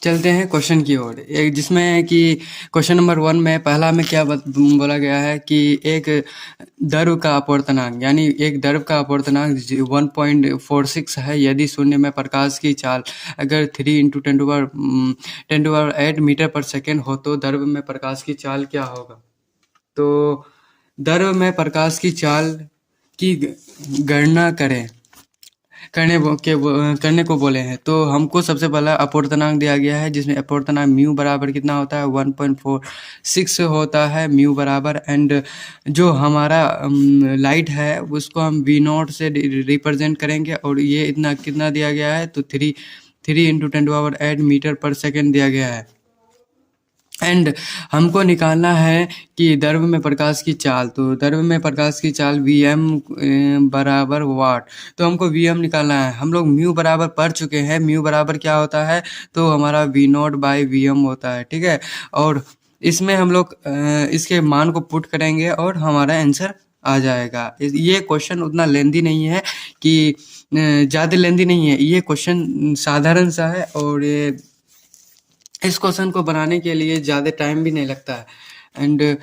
चलते हैं क्वेश्चन की ओर, एक जिसमें है कि क्वेश्चन नंबर 1 में पहला में क्या बोला गया है कि एक द्रव का अपवर्तनांक, यानी एक द्रव का अपवर्तनांक 1.46 है यदि शून्य में प्रकाश की चाल अगर 3 × 10⁸ मीटर पर सेकेंड हो तो द्रव में प्रकाश की चाल क्या होगा। तो द्रव में प्रकाश की चाल की गणना करने को बोले हैं। तो हमको सबसे पहला अपवर्तनांक दिया गया है, जिसमें अपवर्तनांक म्यू बराबर कितना होता है 1.46 होता है म्यू बराबर। एंड जो हमारा लाइट है उसको हम V0 से रिप्रेजेंट करेंगे, और ये इतना कितना दिया गया है तो 3 × 10⁸ मीटर पर सेकेंड दिया गया है। एंड हमको निकालना है कि द्रव में प्रकाश की चाल, तो द्रव में प्रकाश की चाल Vm बराबर वाट, तो हमको Vm निकालना है। हम लोग म्यू बराबर पढ़ चुके हैं, म्यू बराबर क्या होता है तो हमारा V0/Vm होता है, ठीक है। और इसमें हम लोग इसके मान को पुट करेंगे और हमारा आंसर आ जाएगा। ये क्वेश्चन उतना लेंदी नहीं है कि ज़्यादा लेंदी नहीं है, ये क्वेश्चन साधारण सा है, और ये इस क्वेश्चन को बनाने के लिए ज़्यादा टाइम भी नहीं लगता है। एंड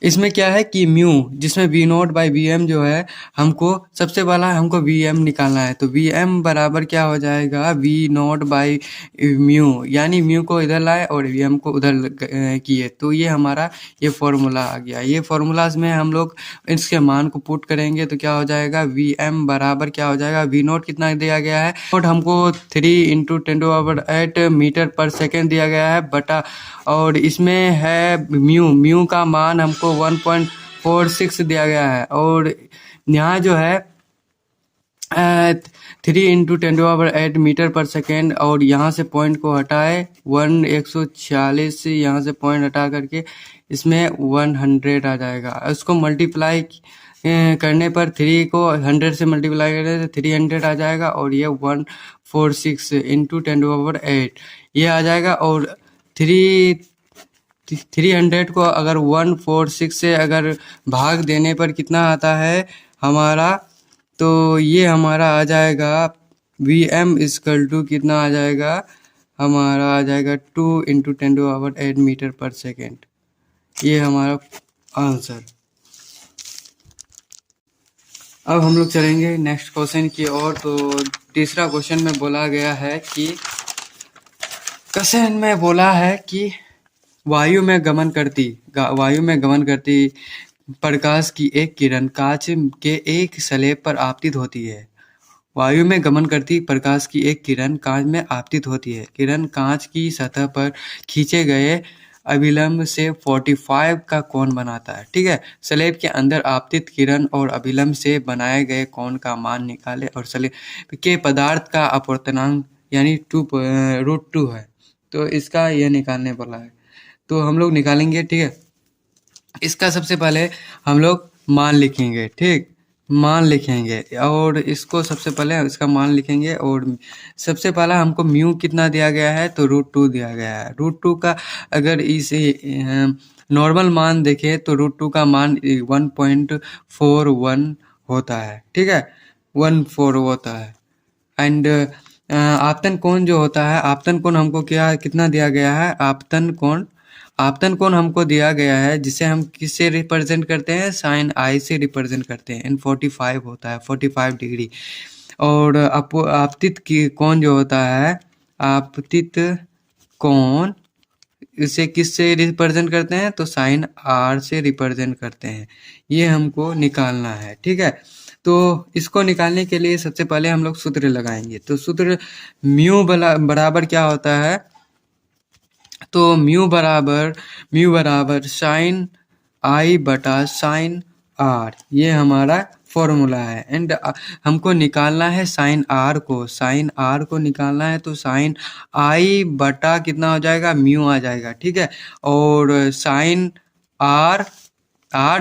इसमें क्या है कि म्यू, जिसमें V0/Vm जो है, हमको सबसे पहला हमको Vm निकालना है। तो Vm बराबर क्या हो जाएगा V0/म्यू, यानी म्यू को इधर लाए और Vm को उधर किए, तो ये हमारा ये फॉर्मूला आ गया। ये फॉर्मूलाज में हम लोग इसके मान को पुट करेंगे तो क्या हो जाएगा Vm बराबर क्या हो जाएगा, V0 कितना दिया गया है, और हमको 3 × 10⁸ मीटर पर सेकेंड दिया गया है बटा, और इसमें है म्यू का मान हमको 1.46 दिया गया है, और यहाँ जो है 3 × 10⁸ मीटर पर सेकेंड, और यहाँ से पॉइंट को हटाए 146 से यहाँ से पॉइंट हटा करके इसमें 100 आ जाएगा। इसको मल्टीप्लाई करने पर 3 को 100 से मल्टीप्लाई करें तो 300 आ जाएगा, और ये 146 × 10⁸ ये आ जाएगा। और 300 को अगर 146 से अगर भाग देने पर कितना आता है हमारा, तो ये हमारा आ जाएगा Vm = कितना आ जाएगा हमारा, आ जाएगा 2 × 10⁸ मीटर पर सेकेंड। ये हमारा आंसर। अब हम लोग चलेंगे नेक्स्ट क्वेश्चन की ओर। तो तीसरा क्वेश्चन में बोला गया है कि क्वेश्चन में बोला है कि वायु में गमन करती प्रकाश की एक किरण कांच के एक स्लैब पर आपतित होती है। वायु में गमन करती प्रकाश की एक किरण कांच में आपतित होती है। किरण कांच की सतह पर खींचे गए अभिलंब से 45 का कोण बनाता है, ठीक है। स्लैब के अंदर आपतित किरण और अभिलंब से बनाए गए कोण का मान निकाले, और स्लैब के पदार्थ का अपवर्तनांक यानी √2 है, तो इसका यह निकालने वाला है। तो हम लोग निकालेंगे, ठीक है। इसका सबसे पहले हम लोग मान लिखेंगे, ठीक, मान लिखेंगे, और इसको सबसे पहले इसका मान लिखेंगे। और सबसे पहला हमको म्यू कितना दिया गया है तो √2 दिया गया है। √2 का अगर इसे नॉर्मल मान देखें तो √2 का मान 1.41 होता है, ठीक है, 1.4 होता है। एंड आपतन कोण जो होता है, आपतन कोण हमको कितना दिया गया है, आपतन कोण हमको दिया गया है, जिसे हम किससे रिप्रेजेंट करते हैं, sin I से रिप्रेजेंट करते हैं। 45 होता है, 45 डिग्री। और आपतित की कोण जो होता है, आपतित कोण इसे किससे रिप्रेजेंट करते हैं तो sin R से रिप्रेजेंट करते हैं। ये हमको निकालना है, ठीक है। तो इसको निकालने के लिए सबसे पहले हम लोग सूत्र लगाएंगे। तो सूत्र म्यू बराबर क्या होता है, तो म्यू बराबर sin I बटा sin R, ये हमारा फॉर्मूला है। एंड हमको निकालना है sin R को निकालना है, तो sin I बटा कितना हो जाएगा, म्यू आ जाएगा, ठीक है। और sin R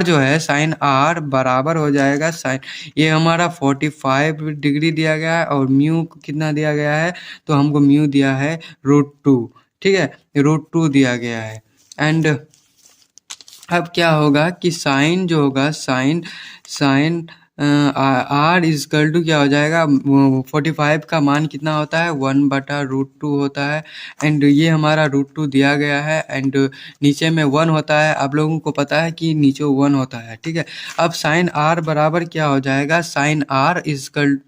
जो है sin R बराबर हो जाएगा sin, ये हमारा 45 डिग्री दिया गया है, और म्यू कितना दिया गया है तो हमको म्यू दिया है √2, ठीक है, √2 दिया गया है। एंड अब क्या होगा कि साइन जो होगा, साइन आर इजकल टू क्या हो जाएगा, 45 का मान कितना होता है, 1/√2 होता है। एंड ये हमारा √2 दिया गया है एंड नीचे में 1 होता है। आप लोगों को पता है कि नीचे 1 होता है, ठीक है। अब साइन आर बराबर क्या हो जाएगा, साइन आर इजकल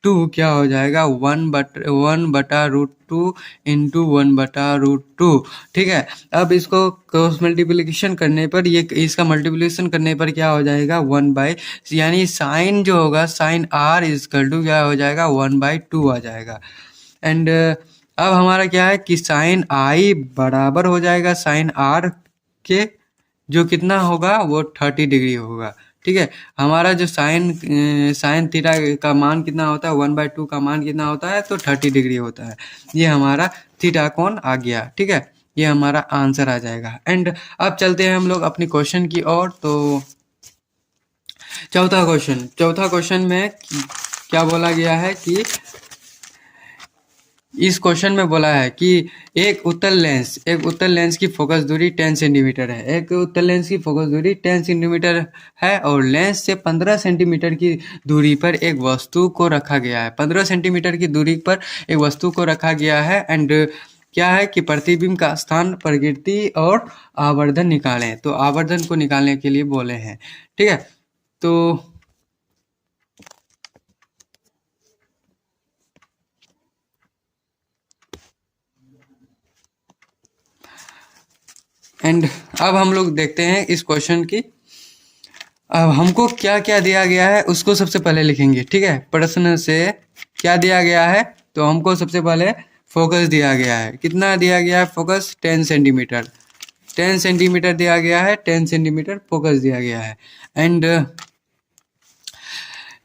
टू क्या हो जाएगा, 1/√2 इंटू 1/√2, ठीक है। अब इसको क्रॉस मल्टीप्लिकेशन करने पर ये इसका मल्टीप्लिकेशन करने पर क्या हो जाएगा, 1 यानी साइन जो होगा साइन आर इजकल टू क्या हो जाएगा, 1/2 आ जाएगा। एंड अब हमारा क्या है कि साइन आई बराबर हो जाएगा साइन आर के, जो कितना होगा वो 30 डिग्री होगा, ठीक है। हमारा जो साइन थीटा का मान कितना होता है, 1/2 का मान कितना होता है, तो 30 डिग्री होता है। ये हमारा थीटा कोण आ गया, ठीक है। ये हमारा आंसर आ जाएगा। एंड अब चलते हैं हम लोग अपनी क्वेश्चन की ओर। तो चौथा क्वेश्चन में क्या बोला गया है कि इस क्वेश्चन में बोला है कि एक उत्तल लेंस की फोकस दूरी 10 सेंटीमीटर है। एक उत्तल लेंस की फोकस दूरी 10 सेंटीमीटर है और लेंस से 15 सेंटीमीटर की दूरी पर एक वस्तु को रखा गया है। 15 सेंटीमीटर की दूरी पर एक वस्तु को रखा गया है। एंड क्या है कि प्रतिबिंब का स्थान, प्रकृति और आवर्धन निकालें। तो आवर्धन को निकालने के लिए बोले हैं, ठीक है। तो एंड अब हम लोग देखते हैं इस क्वेश्चन की। अब हमको क्या क्या दिया गया है उसको सबसे पहले लिखेंगे, ठीक है। प्रश्न से क्या दिया गया है, तो हमको सबसे पहले फोकस दिया गया है। कितना दिया गया है फोकस, 10 सेंटीमीटर। 10 सेंटीमीटर दिया गया है, 10 सेंटीमीटर फोकस दिया गया है। एंड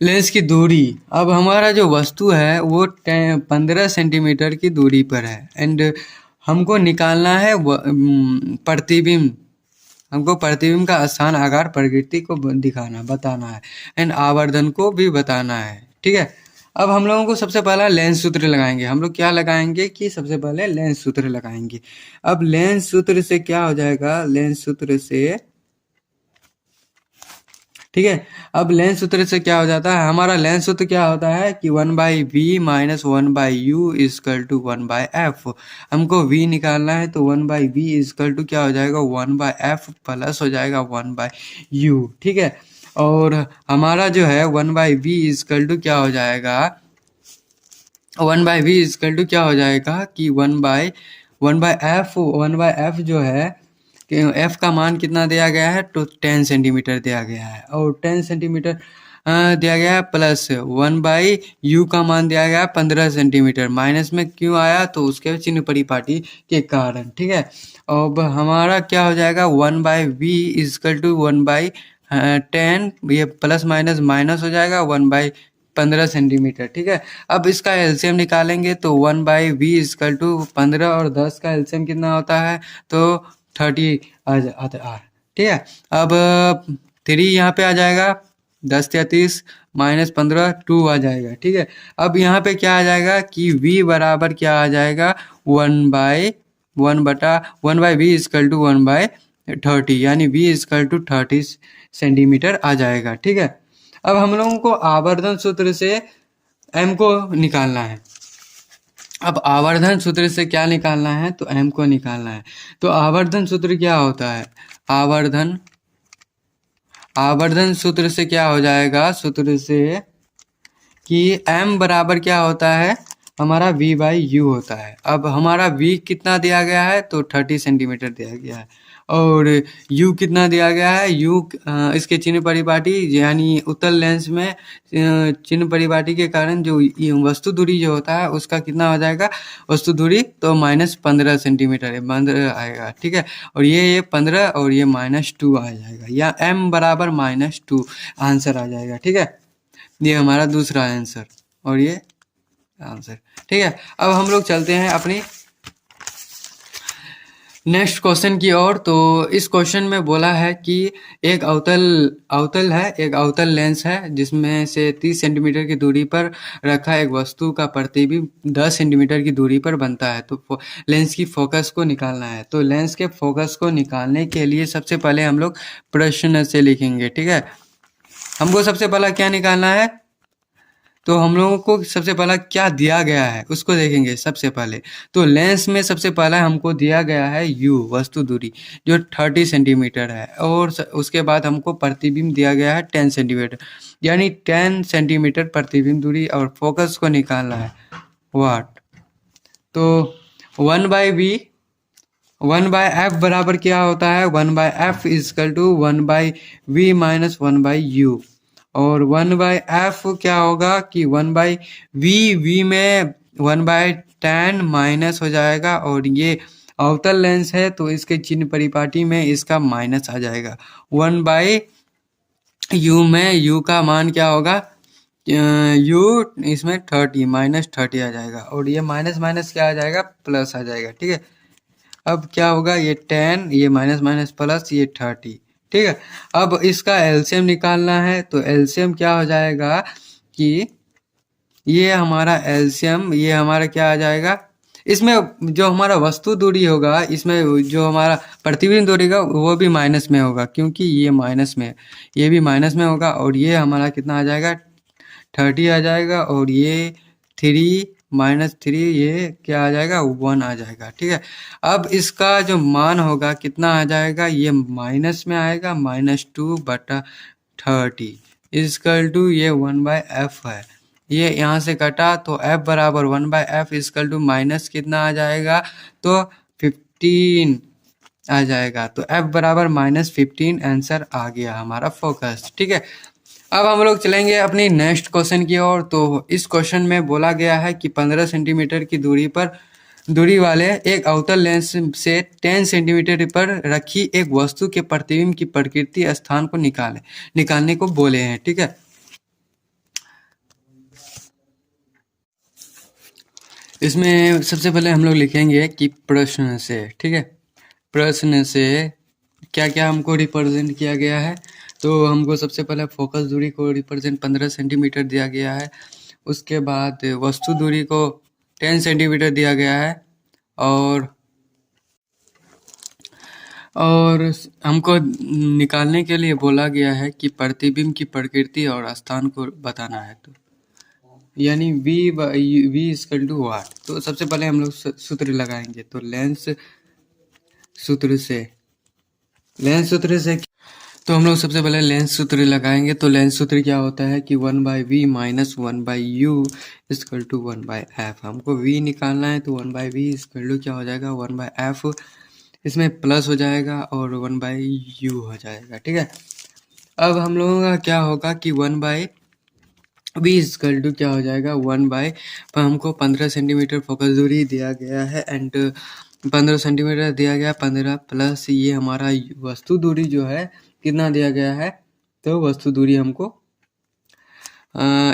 लेंस की दूरी, अब हमारा जो वस्तु है वो 15 सेंटीमीटर की दूरी पर है। एंड हमको निकालना है प्रतिबिंब। हमको प्रतिबिंब का स्थान, आकार, प्रकृति को बताना है। एंड आवर्धन को भी बताना है, ठीक है। अब हम लोगों को सबसे पहला लेंस सूत्र लगाएंगे। हम लोग क्या लगाएंगे कि सबसे पहले लेंस सूत्र लगाएंगे। अब लेंस सूत्र से क्या हो जाएगा, लेंस सूत्र से, ठीक है। अब लेंस सूत्र से क्या हो जाता है, हमारा लेंस सूत्र क्या होता है कि 1/v minus 1/u is equal to 1/f। हमको v निकालना है तो 1/v इजकल टू क्या हो जाएगा, 1/f प्लस हो जाएगा 1/u, ठीक है। और हमारा जो है 1/v इजकल टू क्या हो जाएगा, 1/v इजकल टू क्या हो जाएगा कि 1/f जो है कि f का मान कितना दिया गया है, तो 10 सेंटीमीटर दिया गया है। और 10 सेंटीमीटर दिया गया है प्लस 1/u का मान दिया गया है 15 सेंटीमीटर। माइनस में क्यों आया, तो उसके चिन्ह परिपाटी के कारण, ठीक है। अब हमारा क्या हो जाएगा, 1/v इजकल टू 1/10, ये प्लस माइनस माइनस हो जाएगा 1/15 सेंटीमीटर, ठीक है। अब इसका एलसीएम निकालेंगे तो 1/v इजकल टू 15 और 10 का एलसीएम कितना होता है, तो 30 आ, ठीक है। अब 3 यहाँ पे आ जाएगा, 10 या 30 माइनस 15 2 आ जाएगा, ठीक है। अब यहाँ पे क्या आ जाएगा कि v बराबर क्या आ जाएगा, 1/v इजकल टू 1/30, यानी v इजकल टू 30 सेंटीमीटर आ जाएगा, ठीक है। अब हम लोगों को आवर्धन सूत्र से m को निकालना है। अब आवर्धन सूत्र से क्या निकालना है, तो m को निकालना है। तो आवर्धन सूत्र क्या होता है, आवर्धन सूत्र से क्या हो जाएगा, सूत्र से कि m बराबर क्या होता है, हमारा v/u होता है। अब हमारा v कितना दिया गया है, तो 30 सेंटीमीटर दिया गया है। और u कितना दिया गया है, u इसके चिन्ह परिपाटी, यानी उत्तल लेंस में चिन्ह परिपाटी के कारण जो वस्तु दूरी जो होता है उसका कितना हो जाएगा, वस्तु दूरी, तो -15 सेंटीमीटर 15 आएगा, ठीक है। और ये 15 और ये -2 आ जाएगा, या m बराबर -2 आंसर आ जाएगा, ठीक है। ये हमारा दूसरा आंसर और ये आंसर, ठीक है। अब हम लोग चलते हैं अपनी नेक्स्ट क्वेश्चन की ओर। तो इस क्वेश्चन में बोला है कि एक एक अवतल लेंस है जिसमें से 30 सेंटीमीटर की दूरी पर रखा एक वस्तु का प्रतिबिंब 10 सेंटीमीटर की दूरी पर बनता है। तो लेंस की फोकस को निकालना है। तो लेंस के फोकस को निकालने के लिए सबसे पहले हम लोग प्रश्न से लिखेंगे, ठीक है। हमको सबसे पहला क्या निकालना है, तो हम लोगों को सबसे पहला क्या दिया गया है उसको देखेंगे सबसे पहले। तो लेंस में सबसे पहला हमको दिया गया है यू, वस्तु दूरी, जो 30 सेंटीमीटर है, और उसके बाद हमको प्रतिबिंब दिया गया है 10 सेंटीमीटर, यानी 10 सेंटीमीटर प्रतिबिंब दूरी, और फोकस को निकालना है वाट। तो 1/एफ बराबर क्या होता है, 1/एफ is equal to 1/v minus 1/u, और 1/एफ क्या होगा कि 1/v में 1/10 माइनस हो जाएगा, और ये अवतल लेंस है तो इसके चिन्ह परिपाटी में इसका माइनस आ जाएगा। 1/u में u का मान क्या होगा, u इसमें 30 माइनस 30 आ जाएगा, और ये माइनस माइनस क्या आ जाएगा, प्लस आ जाएगा। ठीक है, अब क्या होगा, ये 10, ये माइनस माइनस प्लस, ये 30। ठीक है, अब इसका एलसीएम निकालना है, तो एलसीएम क्या हो जाएगा कि ये हमारा एलसीएम, ये हमारा क्या आ जाएगा, इसमें जो हमारा वस्तु दूरी होगा, इसमें जो हमारा प्रतिबिंब दूरी का वो भी माइनस में होगा, क्योंकि ये माइनस में, ये भी माइनस में होगा, और ये हमारा कितना आ जाएगा, 30 आ जाएगा, और ये 3 माइनस 3, ये क्या आ जाएगा, 1 आ जाएगा। ठीक है, अब इसका जो मान होगा कितना आ जाएगा, ये माइनस में आएगा, -2/30 इजकल टू ये 1/f है, ये यहाँ से कटा तो f बराबर 1/f इजकल टू माइनस कितना आ जाएगा, तो 15 आ जाएगा, तो f बराबर -15 आंसर आ गया हमारा फोकस। ठीक है, अब हम लोग चलेंगे अपनी नेक्स्ट क्वेश्चन की ओर। तो इस क्वेश्चन में बोला गया है कि 15 सेंटीमीटर की दूरी वाले एक अवतल लेंस से 10 सेंटीमीटर पर रखी एक वस्तु के प्रतिबिंब की प्रकृति स्थान को निकालने को बोले हैं। ठीक है, इसमें सबसे पहले हम लोग लिखेंगे कि प्रश्न से, ठीक है, प्रश्न से क्या क्या हमको रिप्रेजेंट किया गया है। तो हमको सबसे पहले फोकस दूरी को रिप्रेजेंट 15 सेंटीमीटर दिया गया है, उसके बाद वस्तु दूरी को 10 सेंटीमीटर दिया गया है, और हमको निकालने के लिए बोला गया है कि प्रतिबिंब की प्रकृति और स्थान को बताना है, तो यानी v इजकल टू वाट। तो सबसे पहले हम लोग सूत्र लगाएंगे, तो लेंस सूत्र से तो हम लोग सबसे पहले लेंस सूत्र लगाएंगे। तो लेंस सूत्र क्या होता है कि 1/v minus 1/u is equal to 1/f। हमको v निकालना है, तो 1/v इजकल टू क्या हो जाएगा, 1/f, इसमें प्लस हो जाएगा और 1/u हो जाएगा। ठीक है, अब हम लोगों का क्या होगा कि 1/v इजकल टू क्या हो जाएगा, हमको 15 सेंटीमीटर फोकस दूरी दिया गया है, एंड 15 सेंटीमीटर दिया गया, 15 प्लस ये हमारा वस्तु दूरी जो है कितना दिया गया है, तो वस्तु दूरी हमको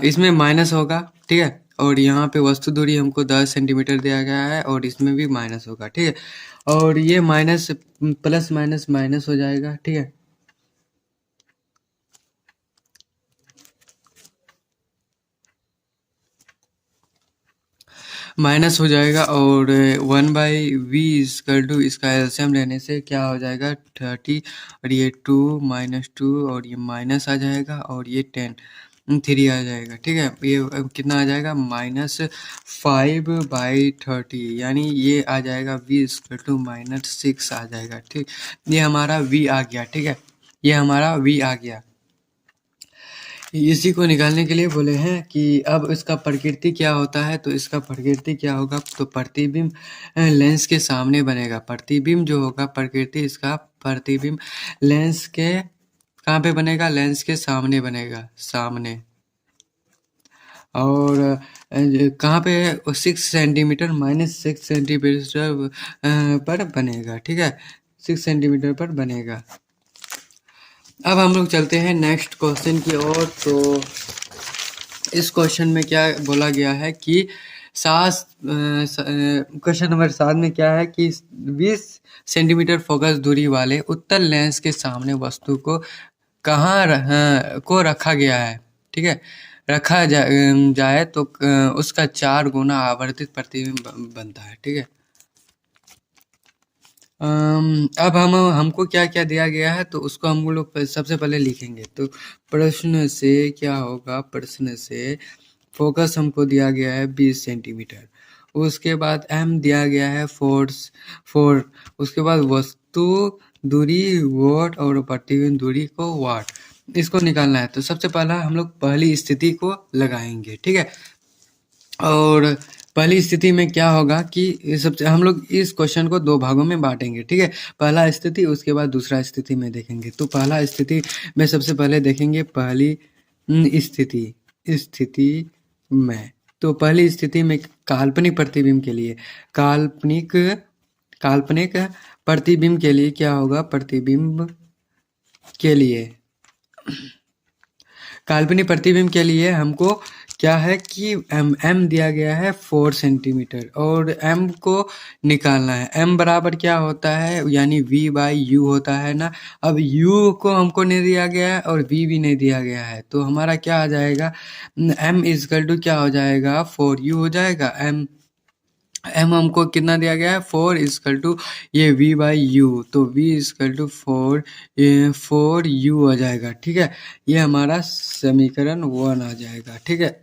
इसमें माइनस होगा। ठीक है, और यहाँ पे वस्तु दूरी हमको 10 सेंटीमीटर दिया गया है, और इसमें भी माइनस होगा। ठीक है, और ये माइनस प्लस माइनस माइनस हो जाएगा। ठीक है, माइनस हो जाएगा, और 1/v इजकल टू इसका एलसीएम लेने से क्या हो जाएगा, 30, और ये 2 -2, और ये माइनस आ जाएगा, और ये 10 3 आ जाएगा। ठीक है, ये कितना आ जाएगा, -5/30, यानी ये आ जाएगा v इजकल टू -6 आ जाएगा। ठीक, ये हमारा v आ गया। ठीक है, ये हमारा v आ गया। इसी को निकालने के लिए बोले हैं कि अब इसका प्रकृति क्या होता है, तो इसका प्रकृति क्या होगा, तो प्रतिबिंब लेंस के सामने बनेगा। प्रतिबिंब जो होगा, प्रकृति इसका प्रतिबिंब लेंस के कहाँ पे बनेगा, लेंस के सामने बनेगा, सामने, और कहाँ पे, 6 सेंटीमीटर -6 सेंटीमीटर पर बनेगा। ठीक है, 6 सेंटीमीटर पर बनेगा। अब हम लोग चलते हैं नेक्स्ट क्वेश्चन की ओर। तो इस क्वेश्चन में क्या बोला गया है कि क्वेश्चन नंबर 7 में क्या है कि 20 सेंटीमीटर फोकस दूरी वाले उत्तल लेंस के सामने वस्तु को को रखा गया है। ठीक है, रखा जाए तो उसका 4 गुना आवर्धित प्रतिबिंब बनता है। ठीक है, अब हमको क्या क्या दिया गया है तो उसको हम लोग सबसे पहले लिखेंगे। तो प्रश्न से क्या होगा, प्रश्न से फोकस हमको दिया गया है 20 सेंटीमीटर। उसके बाद एम दिया गया है फोर। उसके बाद वस्तु दूरी वॉट और प्रतिबिंब दूरी को वाट, इसको निकालना है। तो सबसे पहला हम लोग पहली स्थिति को लगाएंगे, ठीक है। और पहली स्थिति में क्या होगा कि सबसे हम लोग इस क्वेश्चन को दो भागों में बांटेंगे, ठीक है। पहला स्थिति, उसके बाद दूसरा स्थिति में देखेंगे। तो पहला स्थिति में सबसे पहले देखेंगे पहली स्थिति में। तो पहली स्थिति में काल्पनिक प्रतिबिंब के लिए, काल्पनिक प्रतिबिंब के लिए क्या होगा, प्रतिबिंब के लिए, काल्पनिक प्रतिबिंब के लिए हमको क्या है कि एम दिया गया है 4 सेंटीमीटर और एम को निकालना है। एम बराबर क्या होता है, यानी v बाई यू होता है ना। अब u को हमको नहीं दिया गया है और v भी नहीं दिया गया है, तो हमारा क्या आ जाएगा, m इजकल टू क्या हो जाएगा, 4u हो जाएगा। एम हमको कितना दिया गया है, 4 इजकल टू ये v बाई यू, तो v इजकल टू 4 यू आ जाएगा, ठीक है। ये हमारा समीकरण 1 आ जाएगा, ठीक है।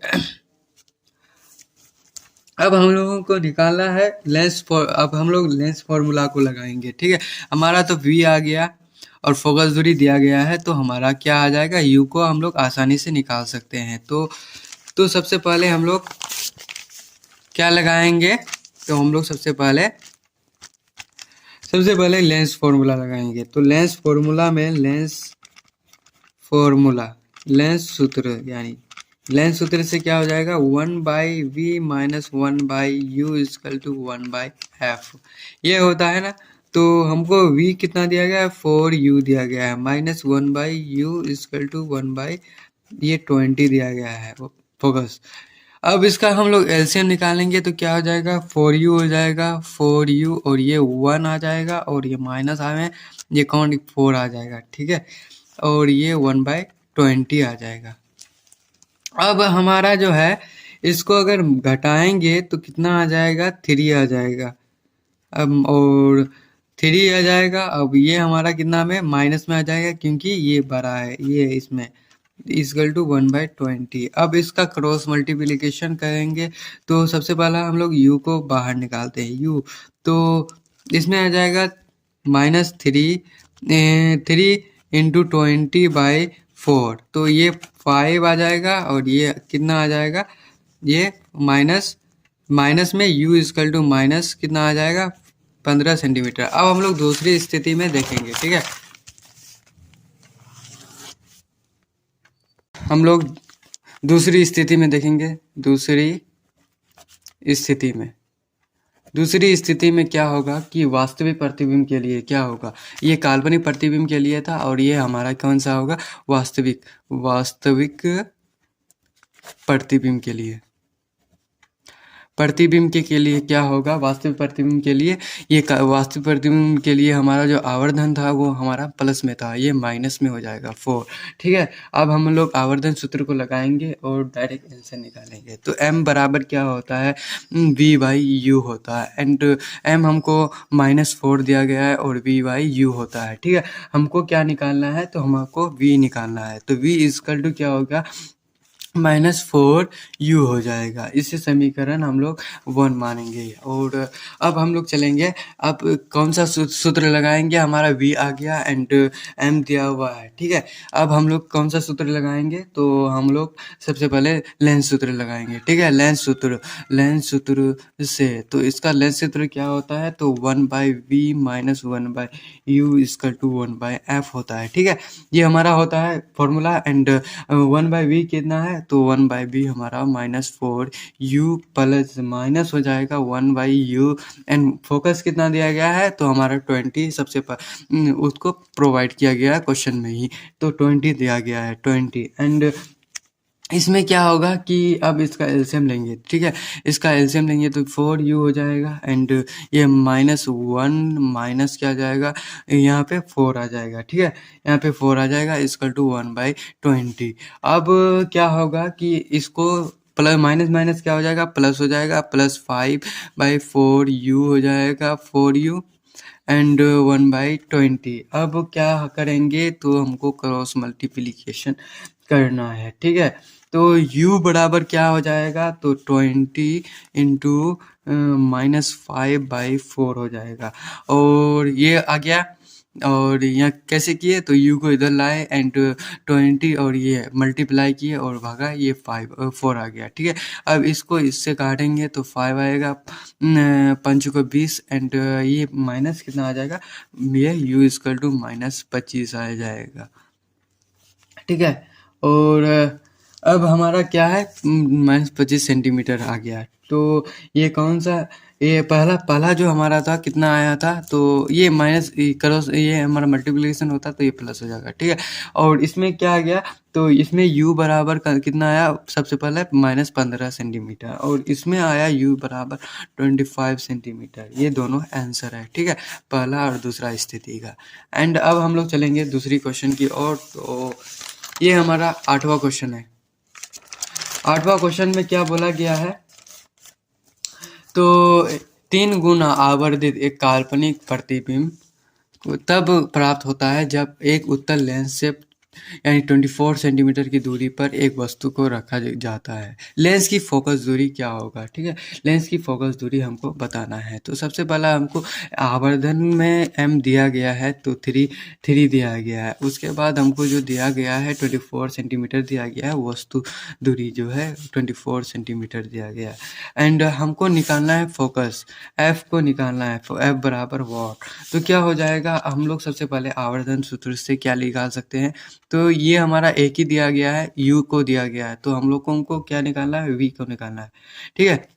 अब हम लोगों को निकालना है अब हम लोग लेंस फॉर्मूला को लगाएंगे, ठीक है। हमारा तो v आ गया और फोकस दूरी दिया गया है, तो हमारा क्या आ जाएगा, u को हम लोग आसानी से निकाल सकते हैं। तो सबसे पहले हम लोग क्या लगाएंगे, तो हम लोग सबसे पहले लेंस फॉर्मूला लगाएंगे। तो लेंस फॉर्मूला में लेंस सूत्र, यानी लेंस सूत्र से क्या हो जाएगा, 1 by V minus 1 by U equal to 1 by F, ये होता है ना। तो हमको v कितना दिया गया है, 4u दिया गया है, minus 1 by U equal to 1 by ये 20 दिया गया है फोकस। अब इसका हम लोग एलसीएम निकालेंगे तो क्या हो जाएगा, 4u हो जाएगा, 4u और ये 1 आ जाएगा और ये माइनस आवे, ये कौन 4 आ जाएगा, ठीक है। और ये 1/20 आ जाएगा। अब हमारा जो है इसको अगर घटाएंगे तो कितना आ जाएगा, 3 आ जाएगा। अब और 3 आ जाएगा। अब ये हमारा कितना में माइनस में आ जाएगा, क्योंकि ये बड़ा है, ये इसमें इजकल टू 1/20। अब इसका क्रॉस मल्टीप्लिकेशन करेंगे तो सबसे पहला हम लोग u को बाहर निकालते हैं, u तो इसमें आ जाएगा -3 इंटू 20/4, तो ये 5 आ जाएगा और ये कितना आ जाएगा, ये माइनस में u इजकल टू माइनस कितना आ जाएगा, 15 सेंटीमीटर। अब हम लोग दूसरी स्थिति में देखेंगे, ठीक है। हम लोग दूसरी स्थिति में देखेंगे। दूसरी स्थिति में क्या होगा कि वास्तविक प्रतिबिंब के लिए क्या होगा, ये काल्पनिक प्रतिबिंब के लिए था और ये हमारा कौन सा होगा, वास्तविक प्रतिबिंब के लिए। प्रतिबिंब के लिए क्या होगा, वास्तविक प्रतिबिंब के लिए, ये वास्तविक प्रतिबिंब के लिए हमारा जो आवर्धन था वो हमारा प्लस में था, ये माइनस में हो जाएगा 4, ठीक है। अब हम लोग आवर्धन सूत्र को लगाएंगे और डायरेक्ट आंसर निकालेंगे। तो m बराबर क्या होता है, v बाई यू होता है, एंड m हमको -4 दिया गया है और v बाई यू होता है, ठीक है। हमको क्या निकालना है, तो हमको v निकालना है। तो v इजकल टू क्या होगा, -4u हो जाएगा। इसे समीकरण हम लोग 1 मानेंगे। और अब हम लोग चलेंगे, अब कौन सा सूत्र लगाएंगे, हमारा v आ गया एंड m दिया हुआ है, ठीक है। अब हम लोग कौन सा सूत्र लगाएंगे, तो हम लोग सबसे पहले लेंस सूत्र लगाएंगे, ठीक है। लेंस सूत्र से, तो इसका लेंस सूत्र क्या होता है, तो 1/v minus 1/u is equal to 1/f होता है, ठीक है। ये हमारा होता है फॉर्मूला। एंड 1/v कितना है, तो 1/v हमारा -4u प्लस माइनस हो जाएगा 1/u एंड फोकस कितना दिया गया है, तो हमारा 20 सबसे उसको प्रोवाइड किया गया है क्वेश्चन में ही, तो 20 दिया गया है 20। एंड इसमें क्या होगा कि अब इसका एलसीएम लेंगे, ठीक है। इसका एलसीएम लेंगे तो 4u हो जाएगा एंड ये -1 माइनस क्या जाएगा, यहाँ पे 4 आ जाएगा, ठीक है। यहाँ पे 4 आ जाएगा इजकल टू 1/20। अब क्या होगा कि इसको प्लस माइनस क्या हो जाएगा, प्लस हो जाएगा, +5/4u हो जाएगा, 4u एंड 1/20। अब क्या करेंगे, तो हमको क्रॉस मल्टीप्लिकेशन करना है, ठीक है। तो u बराबर क्या हो जाएगा, तो 20 इंटू -5/4 हो जाएगा। और ये आ गया, और यहाँ कैसे किए, तो u को इधर लाए एंड 20 और ये मल्टीप्लाई किए और भागा, ये 4 आ गया, ठीक है। अब इसको इससे काटेंगे तो 5 आएगा, 5 को 20 एंड ये माइनस कितना आ जाएगा, ये u इक्वल टू -25 आ जाएगा, ठीक है। और अब हमारा क्या है, -25 सेंटीमीटर आ गया। तो ये कौन सा, ये पहला जो हमारा था कितना आया था, तो ये माइनस क्रॉस, ये हमारा मल्टीप्लिकेशन होता तो ये प्लस हो जाएगा, ठीक है। और इसमें क्या आ गया, तो इसमें u बराबर कितना आया, सबसे पहले -15 सेंटीमीटर, और इसमें आया u बराबर 25 सेंटीमीटर। ये दोनों आंसर है, ठीक है, पहला और दूसरा स्थिति का। एंड अब हम लोग चलेंगे दूसरी क्वेश्चन की ओर। तो ये हमारा 8वां क्वेश्चन है। 8वां क्वेश्चन में क्या बोला गया है, तो 3 गुना आवर्धित एक काल्पनिक प्रतिबिंब तब प्राप्त होता है जब एक उत्तल लेंस से यानी 24 सेंटीमीटर की दूरी पर एक वस्तु को रखा जाता है। लेंस की फोकस दूरी क्या होगा, ठीक है। लेंस की फोकस दूरी हमको बताना है। तो सबसे पहला हमको आवर्धन में m दिया गया है, तो 3 दिया गया है। उसके बाद हमको जो दिया गया है 24 सेंटीमीटर दिया गया है, वस्तु दूरी जो है 24 सेंटीमीटर दिया गया है। एंड हमको निकालना है फोकस, f को निकालना है, f बराबर वॉट। तो क्या हो जाएगा, हम लोग सबसे पहले आवर्धन सूत्र से क्या निकाल सकते हैं, तो ये हमारा एक ही दिया गया है, u को दिया गया है, तो हम लोग को उनको क्या निकालना है, v को निकालना है, ठीक है।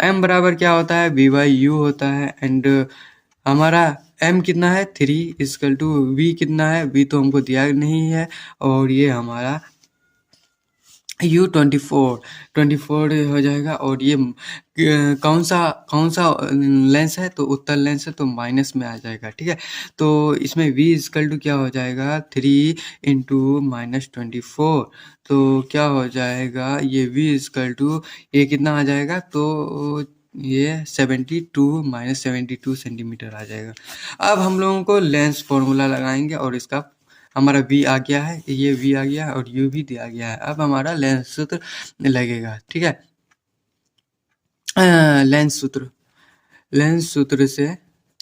m बराबर क्या होता है, v/u होता है। एंड हमारा m कितना है 3 इक्वल टू v कितना है, v तो हमको दिया नहीं है, और ये हमारा u 24 हो जाएगा। और ये कौन सा लेंस है, तो उत्तल लेंस है, तो माइनस में आ जाएगा, ठीक है। तो इसमें v इक्वल टू क्या हो जाएगा, 3 इंटू -24, तो क्या हो जाएगा, ये v इक्वल टू ये कितना आ जाएगा, तो ये 72 सेंटीमीटर आ जाएगा। अब हम लोगों को लेंस फॉर्मूला लगाएंगे, और इसका हमारा v आ गया है, ये v आ गया और u भी दिया गया है। अब हमारा लेंस सूत्र लगेगा, ठीक है। लेंस सूत्र से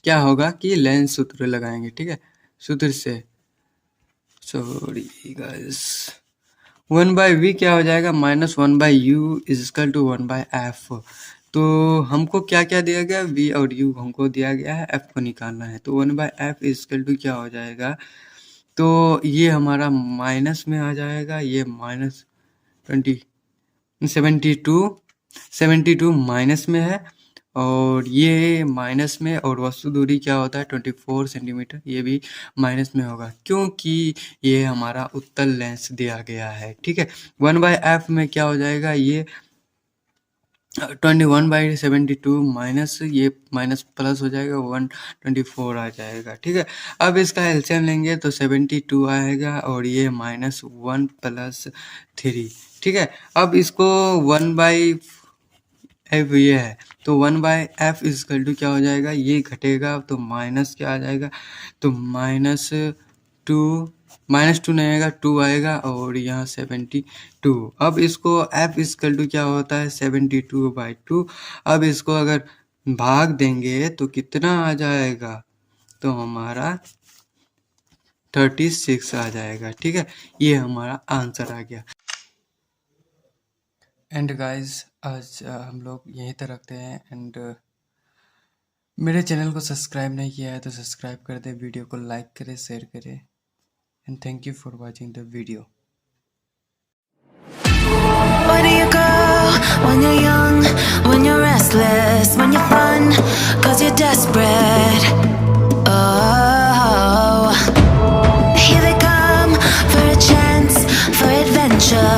क्या होगा कि लेंस सूत्र लगाएंगे, ठीक है। सूत्र से सॉरी गाइस, 1/v क्या हो जाएगा, -1/u इक्वल टू 1/f। तो हमको क्या क्या दिया गया, v और u हमको दिया गया है, f को निकालना है। तो 1/f इक्वल टू क्या हो जाएगा, तो ये हमारा माइनस में आ जाएगा, ये -72 माइनस में है, और ये माइनस में, और वस्तु दूरी क्या होता है 24 सेंटीमीटर, ये भी माइनस में होगा, क्योंकि ये हमारा उत्तल लेंस दिया गया है, ठीक है। 1/f में क्या हो जाएगा, ये 21/72 माइनस, ये माइनस प्लस हो जाएगा, 124 आ जाएगा, ठीक है। अब इसका एलसीएम लेंगे तो 72 आएगा, और ये -1 + 3, ठीक है। अब इसको 1/f ये है, तो 1/f इक्वल टू क्या हो जाएगा, ये घटेगा तो माइनस क्या आ जाएगा, तो -2 नहीं आएगा, 2 आएगा, और यहाँ 72। अब इसको f इक्वल टू क्या होता है, 72/2। अब इसको अगर भाग देंगे तो कितना आ जाएगा, तो हमारा 36 आ जाएगा, ठीक है। ये हमारा आंसर आ गया। एंड गाइस, आज हम लोग यहीं तक रखते हैं। एंड मेरे चैनल को सब्सक्राइब नहीं किया है तो सब्सक्राइब कर दे, वीडियो को लाइक करें, शेयर करें। And thank you for watching the video. When you're a girl, when you're young, when you're restless, when you're fun, 'cause you're desperate. Oh.